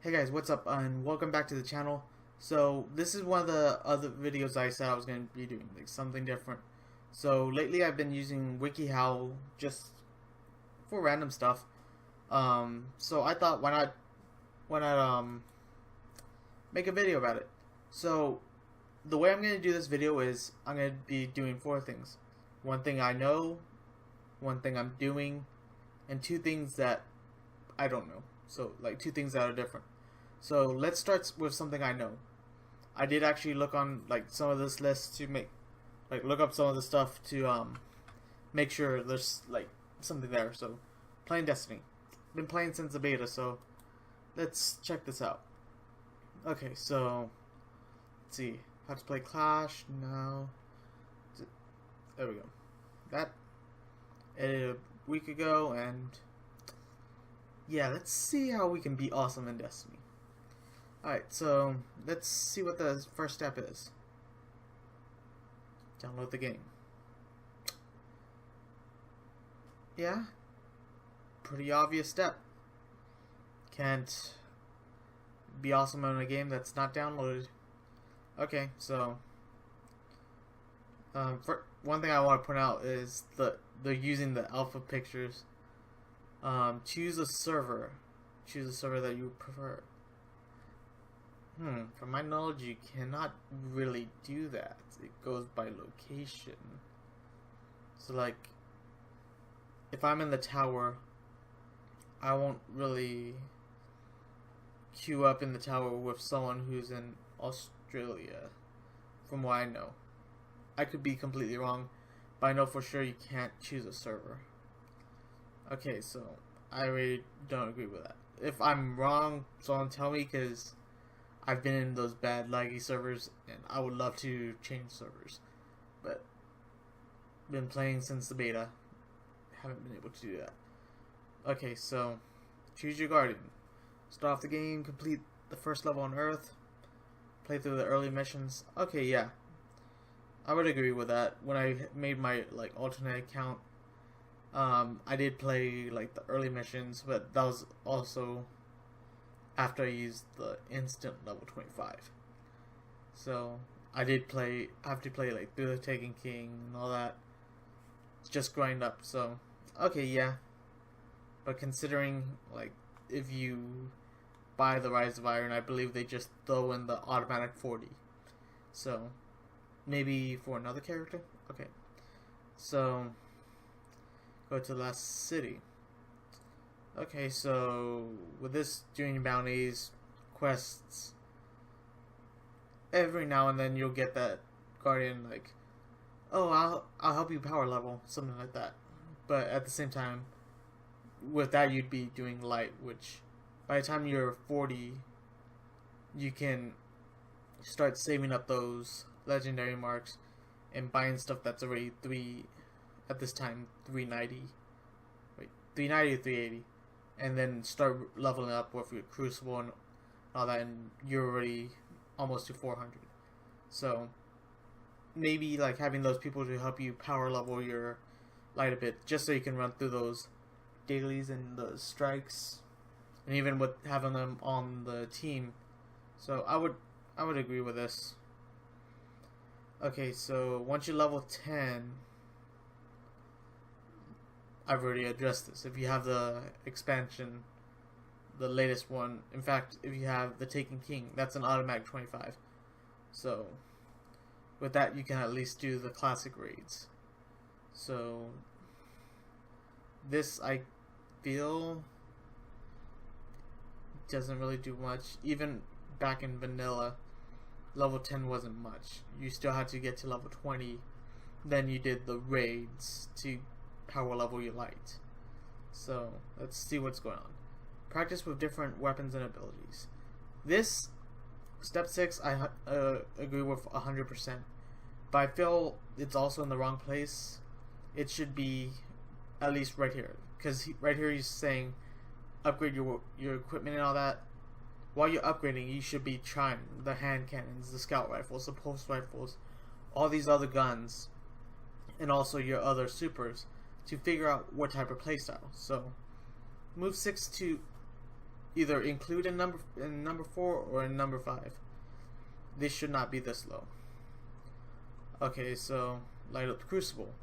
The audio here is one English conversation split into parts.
Hey guys, what's up and welcome back to the channel. So this is one of the other videos I said I was going to be doing, like something different. So lately I've been using Wiki just for random stuff. So I thought why not make a video about it. So the way I'm going to do this video is I'm going to be doing four things. One thing I know, one thing I'm doing, and two things that I don't know. So like two things that are different. So let's start with something I know. I did actually look on like some of this list to look up some of the stuff to make sure there's like something there. So playing Destiny. Been playing since the beta, so let's check this out. Okay, so let's see. How to play Clash? No. There we go. That edited a week ago, and yeah, let's see how we can be awesome in Destiny. Alright, so let's see what the first step is. Download the game. Yeah, pretty obvious step. Can't be awesome in a game that's not downloaded. Okay, so for one thing I want to point out is they're using the alpha pictures. Choose a server. Choose a server that you prefer. From my knowledge, you cannot really do that. It goes by location. So, like, if I'm in the tower, I won't really queue up in the tower with someone who's in Australia, from what I know. I could be completely wrong, but I know for sure you can't choose a server. Okay, so I really don't agree with that. If I'm wrong, someone tell me, because I've been in those bad laggy servers, and I would love to change servers, but been playing since the beta, haven't been able to do that. Okay, so choose your guardian. Start off the game, complete the first level on Earth, play through the early missions. Okay, yeah, I would agree with that. When I made my like alternate account, I did play like the early missions, but that was also after I used the instant level 25. So I did have to play like through the Taken King and all that. Just grind up. So okay, yeah. But considering like if you buy the Rise of Iron, I believe they just throw in the automatic 40. So maybe for another character. Okay. So go to the last city. Okay, so with this, doing bounties, quests, every now and then you'll get that guardian like, oh, I'll help you power level, something like that. But at the same time, with that you'd be doing light, which by the time you're 40, you can start saving up those legendary marks and buying stuff that's already at this time 390. Wait, 390 or 380. And then start leveling up with your Crucible and all that, and you're already almost to 400. So maybe like having those people to help you power level your light a bit, just so you can run through those dailies and the strikes, and even with having them on the team. So I would agree with this. Okay, so once you level 10. I've already addressed this. If you have the expansion, the latest one, in fact, if you have the Taken King, that's an automatic 25. So with that, you can at least do the classic raids. So this, I feel, doesn't really do much. Even back in vanilla, level 10 wasn't much. You still had to get to level 20. Then you did the raids to power level your light. So let's see what's going on. Practice with different weapons and abilities. This step 6 I agree with 100%, but I feel it's also in the wrong place. It should be at least right here, because right here he's saying upgrade your equipment and all that. While you're upgrading, you should be trying the hand cannons, the scout rifles, the pulse rifles, all these other guns, and also your other supers, to figure out what type of playstyle. So move 6 to either include in number 4 or in number 5. They should not be this low. Okay, so light up the crucible.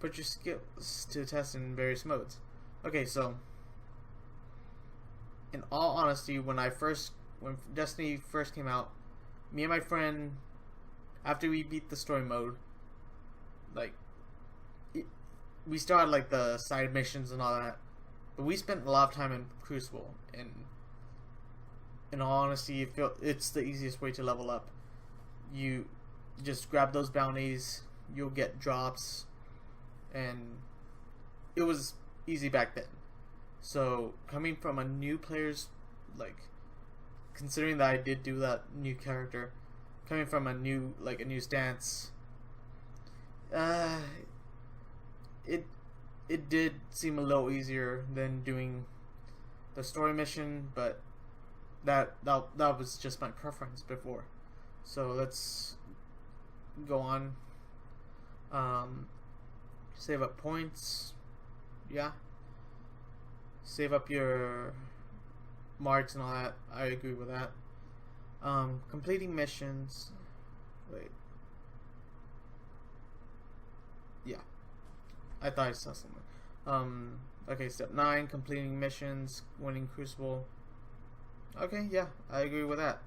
Put your skills to test in various modes. Okay, so in all honesty, when Destiny first came out, me and my friend, after we beat the story mode, like we started like the side missions and all that, but we spent a lot of time in Crucible. And in all honesty, it's the easiest way to level up. You just grab those bounties, you'll get drops, and it was easy back then. So coming from a new player's, like, considering that I did do that new character, coming from a new stance, it did seem a little easier than doing the story mission, but that was just my preference before. So let's go on. Save up points. Yeah. Save up your marks and all that. I agree with that. Completing missions. Wait. Yeah. I thought I saw something. Okay, step 9, completing missions, winning Crucible. Okay, yeah, I agree with that.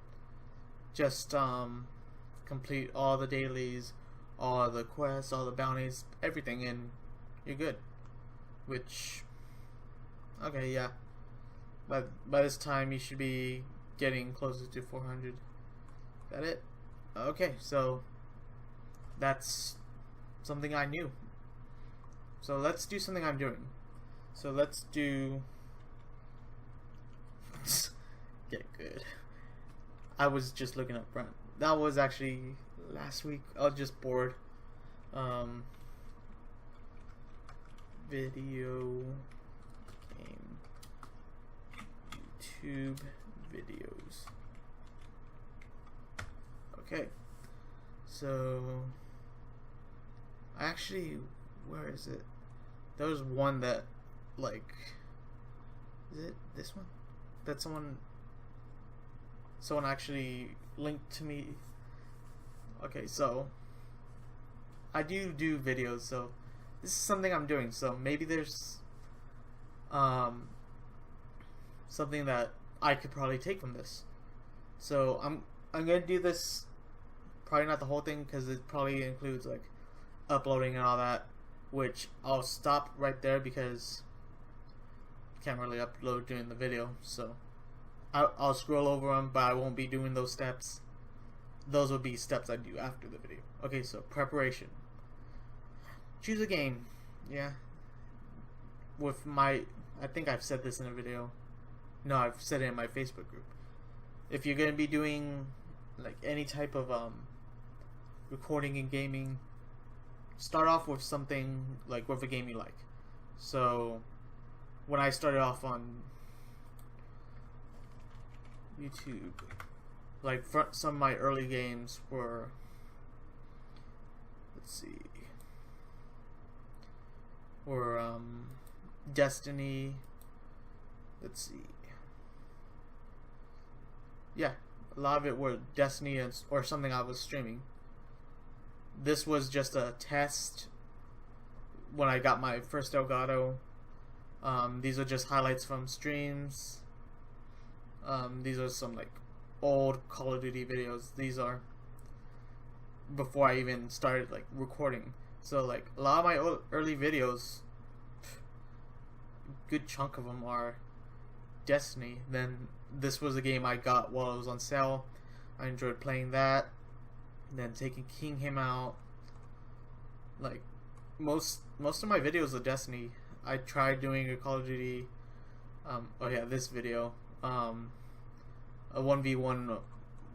Just complete all the dailies, all the quests, all the bounties, everything, and you're good. Which, okay, yeah. But by this time, you should be getting closer to 400. Is that it? Okay, so that's something I knew. So let's do something I'm doing. So let's do get good. I was just looking up front. That was actually last week. I was just bored. Video game YouTube videos. Okay. So actually, where is it? There was one that, like, is it this one? That someone actually linked to me. Okay, so I do videos, so this is something I'm doing. So maybe there's something that I could probably take from this. So I'm gonna do this. Probably not the whole thing, because it probably includes like uploading and all that, which I'll stop right there because I can't really upload during the video. So I'll scroll over them, but I won't be doing those steps. Those will be steps I do after the video. Okay, so preparation. Choose a game. Yeah. With my, I think I've said this in a video. No, I've said it in my Facebook group. If you're gonna be doing like any type of recording and gaming, start off with something like with a game you like. So when I started off on YouTube, like some of my early games were, let's see, were Destiny. Let's see. Yeah, a lot of it were Destiny or something I was streaming. This was just a test when I got my first Elgato. These are just highlights from streams. These are some like old Call of Duty videos. These are before I even started like recording. So like a lot of my early videos, good chunk of them are Destiny. Then this was a game I got while it was on sale. I enjoyed playing that. And then taking King him out. Like most of my videos are Destiny. I tried doing a Call of Duty. Oh yeah, this video. A 1v1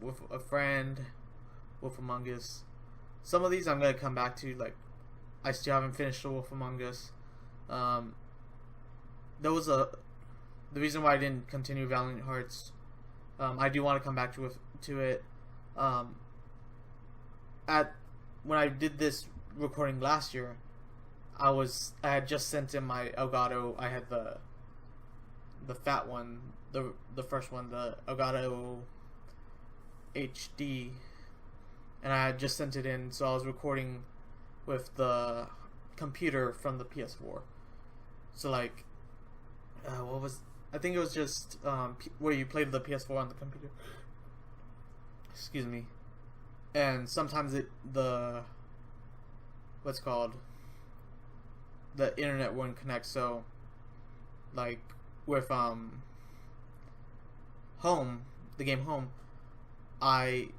with a friend, Wolf Among Us. Some of these I'm gonna come back to. Like I still haven't finished the Wolf Among Us. There was the reason why I didn't continue Valiant Hearts. I do want to come back to it. When I did this recording last year, I had just sent in my Elgato. I had the fat one, the first one, the Elgato HD, and I had just sent it in, so I was recording with the computer from the PS4. So like, what was? I think it was just where you played the PS4 on the computer. Excuse me. And sometimes what's called, the internet wouldn't connect. So like with Home, the game Home, I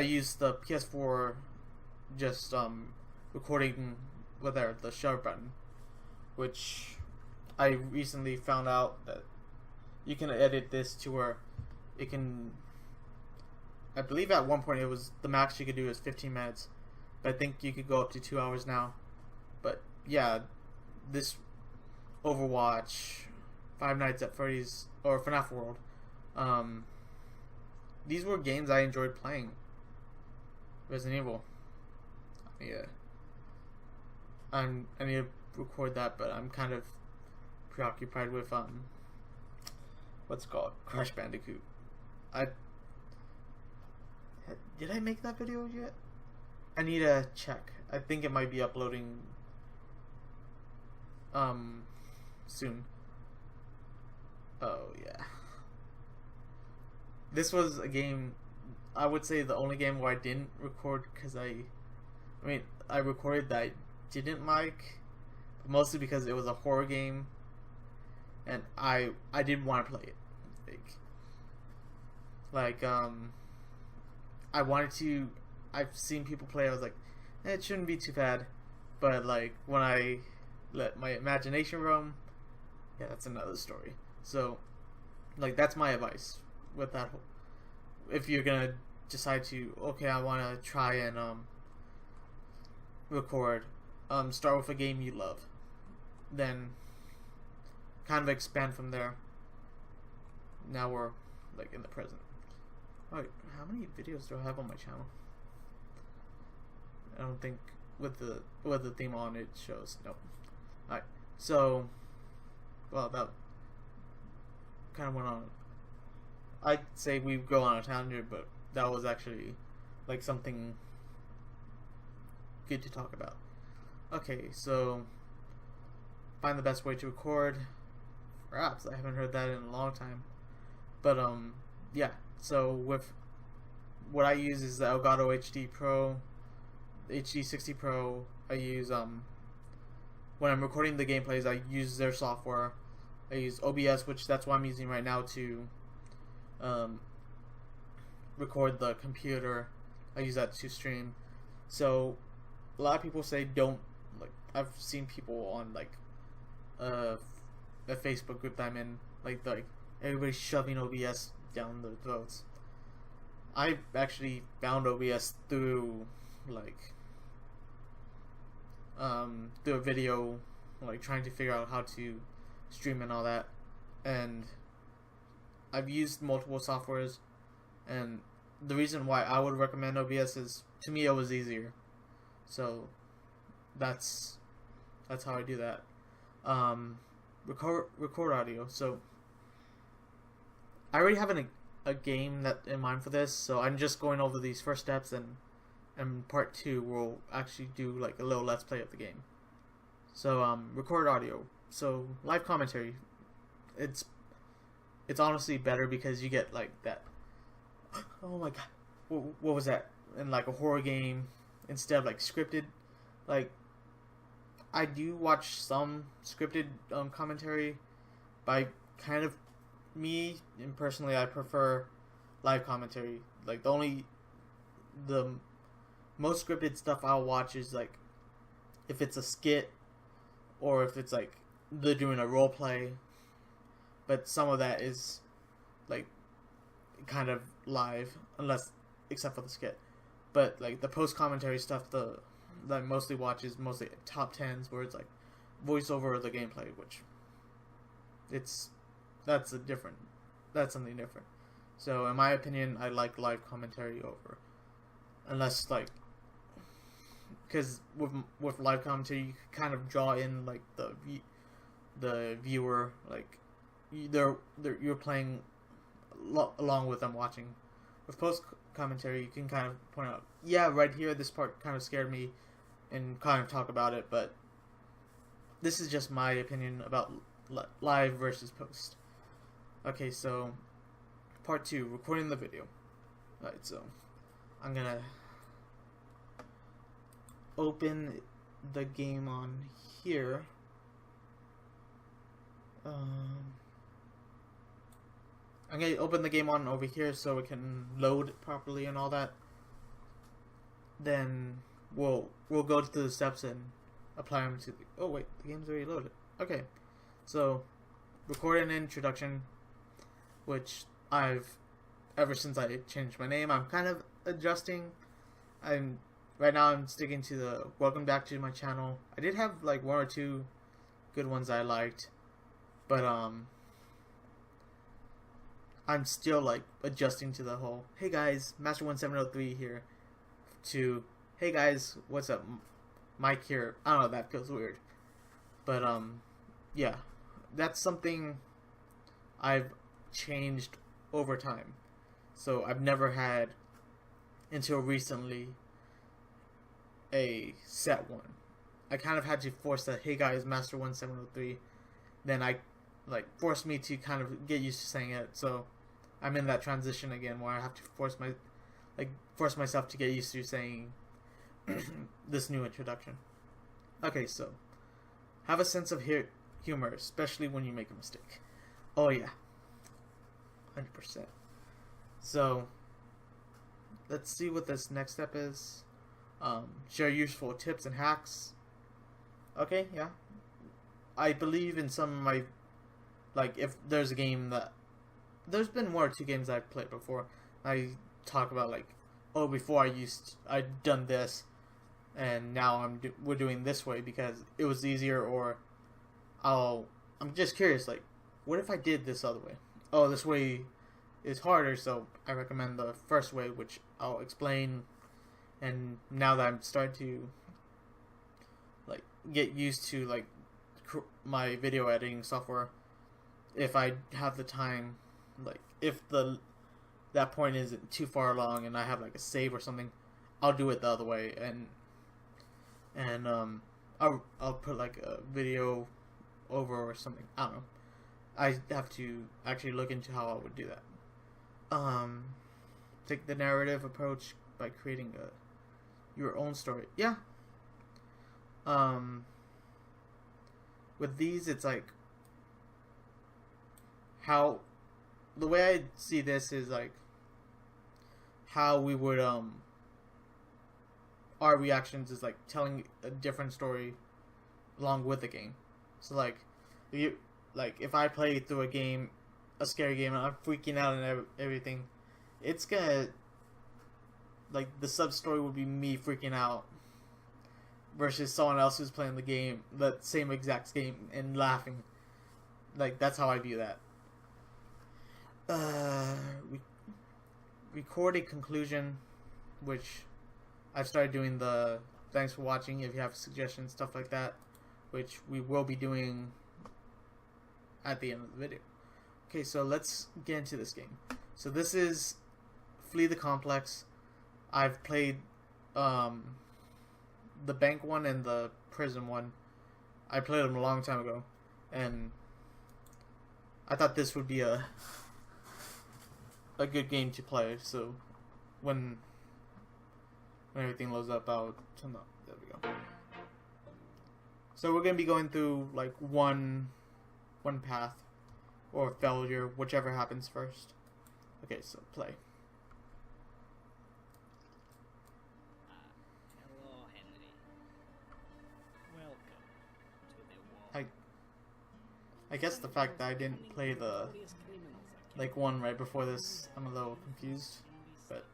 used the PS4 just recording with the share button, which I recently found out that you can edit this to where it can. I believe at one point it was the max you could do is 15 minutes, but I think you could go up to 2 hours now. But yeah, this Overwatch, Five Nights at Freddy's, or FNAF World, these were games I enjoyed playing. Resident Evil. Yeah. I need to record that, but I'm kind of preoccupied with what's it called, Crash Bandicoot. Did I make that video yet? I need to check. I think it might be uploading soon. Oh yeah. This was a game, I would say the only game where I didn't record because I recorded that I didn't like, but mostly because it was a horror game and I didn't want to play it. Like I wanted to. I've seen people play. I was like, it shouldn't be too bad. But like when I let my imagination roam, yeah, that's another story. So, like that's my advice with that. If you're gonna decide to, okay, I want to try and record, start with a game you love, then kind of expand from there. Now we're like in the present. Wait, how many videos do I have on my channel? I don't think with the theme on it shows. Nope. Alright, so well, that kind of went on. I'd say we go on a tangent, but that was actually like something good to talk about. Okay, so find the best way to record. Perhaps I haven't heard that in a long time, but yeah. So with what I use is the Elgato HD Pro, the HD60 Pro. I use when I'm recording the gameplays, I use their software. I use OBS, which that's what I'm using right now to record the computer. I use that to stream. So a lot of people say don't, like, I've seen people on like a Facebook group that I'm in, like everybody's shoving OBS down their throats. I actually found OBS through like through a video, like trying to figure out how to stream and all that, and I've used multiple softwares, and the reason why I would recommend OBS is, to me, it was easier. So that's how I do that. Record audio. So I already have a game that in mind for this, so I'm just going over these first steps, and part 2 we'll actually do like a little let's play of the game. So record audio. So live commentary, it's honestly better because you get like that. Oh my god, what was that? In like a horror game, instead of like scripted, like I do watch some scripted commentary, but me and personally, I prefer live commentary. Like the most scripted stuff I'll watch is like if it's a skit or if it's like they're doing a role play, but some of that is like kind of live, except for the skit. But like the post commentary stuff, that I mostly watch is mostly top 10s where it's like voiceover of the gameplay, which that's something different. So in my opinion, I like live commentary over, unless like, because with live commentary you kind of draw in like the viewer, like you're playing along with them watching. With post commentary, you can kind of point out, yeah, right here, this part kind of scared me, and kind of talk about it. But this is just my opinion about live versus post. Okay, so part 2, recording the video. Alright, so I'm gonna open the game on here. I'm gonna open the game on over here so it can load properly and all that. Then we'll go through the steps and apply them to the... Oh wait, the game's already loaded. Okay, so record an introduction, which I've, ever since I changed my name, I'm kind of adjusting. Right now I'm sticking to the welcome back to my channel. I did have like 1 or 2 good ones I liked, but I'm still like adjusting to the whole, hey guys, Master1703 here, to, hey guys, what's up, Mike here. I don't know, that feels weird. But yeah, that's something I've changed over time. So I've never had, until recently, a set one. I kind of had to force that, hey guys, Master1703. Then I forced me to kind of get used to saying it. So I'm in that transition again where I have to force myself to get used to saying this new introduction. Okay, so have a sense of humor, especially when you make a mistake. Oh yeah, 100%. So let's see what this next step is. Share useful tips and hacks. Okay, yeah. I believe in some of my, if there's a game that, there's been 1 or 2 games I've played before, I talk about oh, before I'd done this, and now we're doing this way because it was easier, or I'm just curious, what if I did this other way? Oh, this way is harder, so I recommend the first way, which I'll explain. And now that I'm starting to get used to my video editing software, if I have the time, if that point isn't too far along and I have a save or something, I'll do it the other way, and I'll put a video over or something. I don't know. I have to actually look into how I would do that. Take the narrative approach by creating your own story. Yeah. With these, it's how, the way I see this is how we would our reactions is telling a different story along with the game. So if I play through a scary game, and I'm freaking out and everything, it's gonna, the sub-story would be me freaking out versus someone else who's playing the game, the same exact game, and laughing. That's how I view that. Record a conclusion, which I've started doing the thanks for watching, if you have suggestions, stuff like that, which we will be doing at the end of the video. Okay, so let's get into this game. So this is Flee the Complex. I've played the bank one and the prison one. I played them a long time ago, and I thought this would be a good game to play. So when everything loads up, I'll turn up. There we go. So we're gonna be going through one path or failure, whichever happens first. Okay, so play. Hello, Henry. Welcome to the war. I guess the fact that I didn't play the one right before this, I'm a little confused. But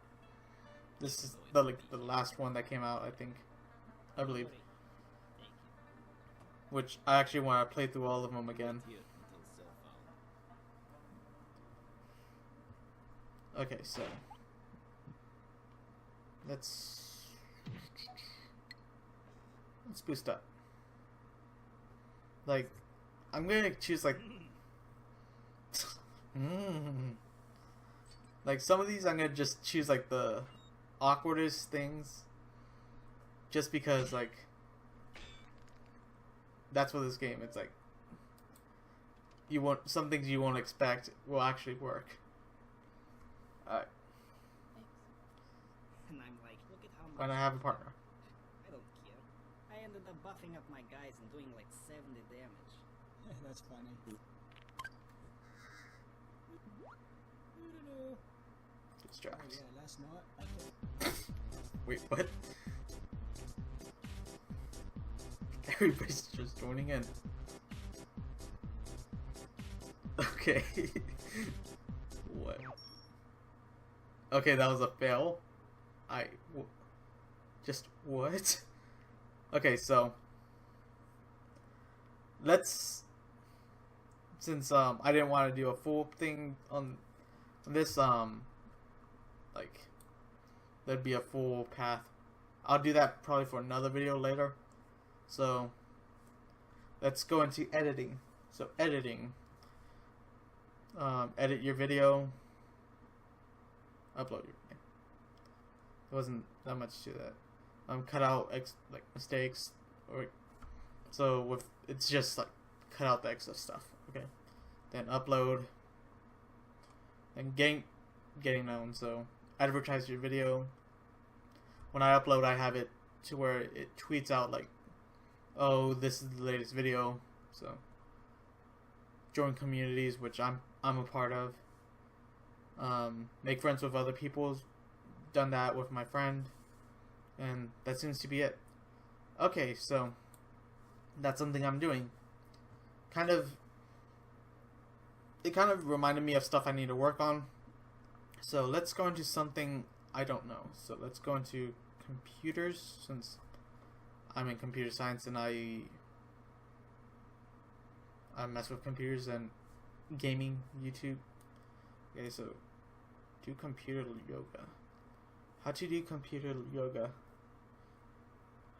this is the last one that came out, I believe. Which I actually want to play through all of them again. Okay, so let's boost up. I'm gonna choose Mm. Like some of these, I'm gonna just choose like the awkwardest things, just because like that's what this game. It's like you want some things you won't expect will actually work. Alright. And I'm like, look at how much. When I have a partner. I don't care. I ended up buffing up my guys and doing like 70 damage. That's funny. Oh Distract. yeah, last night. Wait, what? Everybody's just joining in. Okay. What? Okay, that was a fail. Just what? Okay, so let's, since I didn't want to do a full thing on this, like there'd be a full path. I'll do that probably for another video later. So let's go into editing. So editing, edit your video, upload your video. There wasn't that much to that. Cut out like mistakes, or so with it's just like cut out the extra stuff. Okay, then upload, and getting known. So advertise your video. When I upload, I have it to where it tweets out like, oh, this is the latest video. So join communities, which I'm a part of. Make friends with other people. Done that with my friend, and that seems to be it. Okay, so that's something I'm doing. It kind of reminded me of stuff I need to work on. So let's go into something I don't know. So let's go into computers, since I'm in computer science and I mess with computers and gaming, YouTube. Okay, so do computer yoga. How to do computer yoga?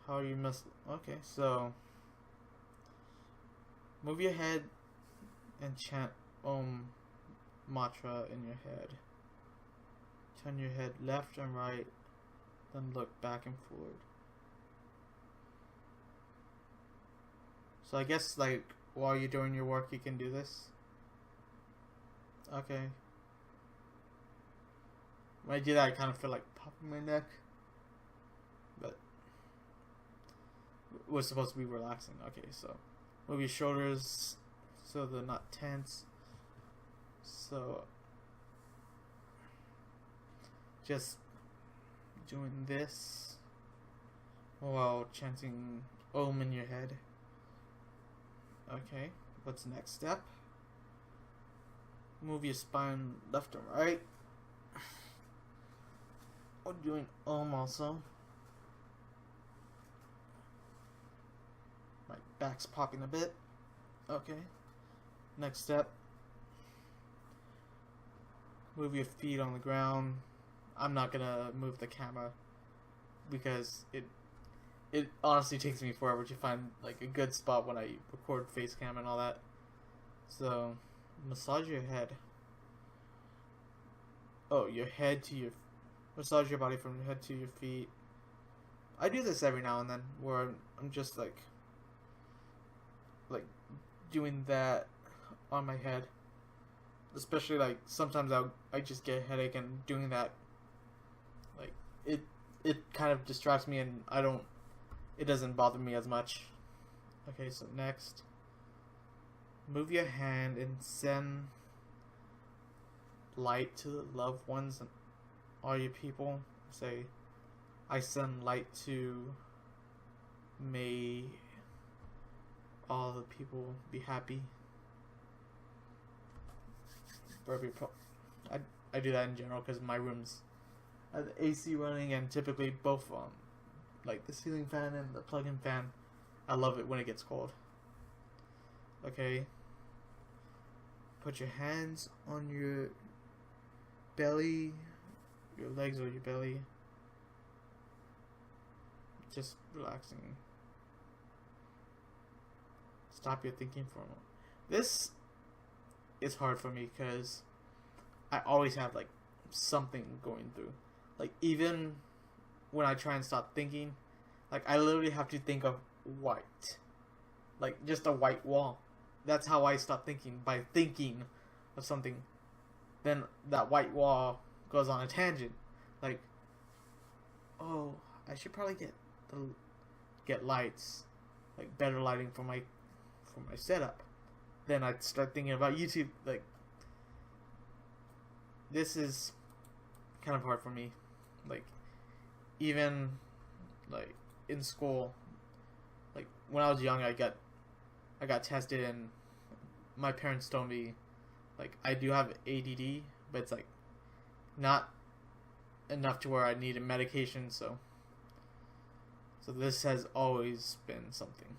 How you must. Okay, so move your head and chant Om mantra in your head. Turn your head left and right, then look back and forward. So I guess like while you're doing your work, you can do this. Okay. When I do that, I kind of feel like popping my neck, but we're supposed to be relaxing. Okay, so move your shoulders so they're not tense. So just doing this while chanting Om in your head. Okay, what's the next step? Move your spine left and right. We're doing Om also. My back's popping a bit. Okay. Next step. Move your feet on the ground. I'm not gonna move the camera because it honestly takes me forever to find like a good spot when I record face cam and all that. So massage your head. Oh, your head to your massage your body from your head to your feet. I do this every now and then where I'm just like doing that on my head. Especially like sometimes I just get a headache, and doing that like it kind of distracts me, and it doesn't bother me as much. Okay, so next, move your hand and send light to the loved ones and all your people. Say, I send light to, may all the people be happy. I do that in general because my room's have the AC running, and typically both like the ceiling fan and the plug-in fan. I love it when it gets cold. Okay. Put your hands on your belly, your legs or your belly. Just relaxing. Stop your thinking for a moment. This it's hard for me because I always have like something going through. Like even when I try and stop thinking, like I literally have to think of white, like just a white wall. That's how I stop thinking, by thinking of something. Then that white wall goes on a tangent, like, oh, I should probably get lights, like better lighting for my setup. Then I'd start thinking about YouTube. Like, this is kind of hard for me. Like, even like in school, like when I was young, I got tested, and my parents told me like I do have ADD, but it's like not enough to where I need a medication. So this has always been something.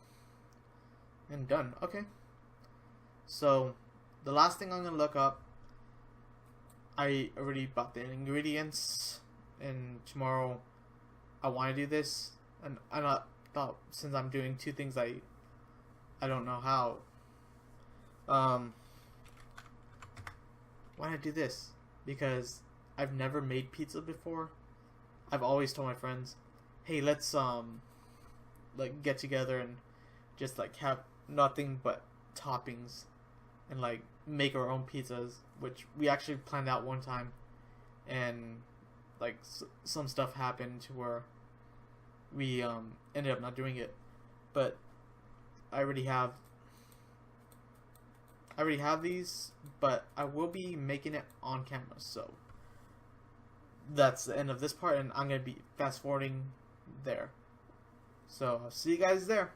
And done. Okay. So the last thing I'm gonna look up, I already bought the ingredients, and tomorrow I want to do this, and I thought since I'm doing two things, I don't know how. Why not do this? Because I've never made pizza before. I've always told my friends, hey, let's like get together and just like have nothing but toppings and like make our own pizzas, which we actually planned out one time, and like some stuff happened to where we ended up not doing it. But I already have these, but I will be making it on camera. So that's the end of this part, and I'm gonna be fast forwarding there. So I'll see you guys there.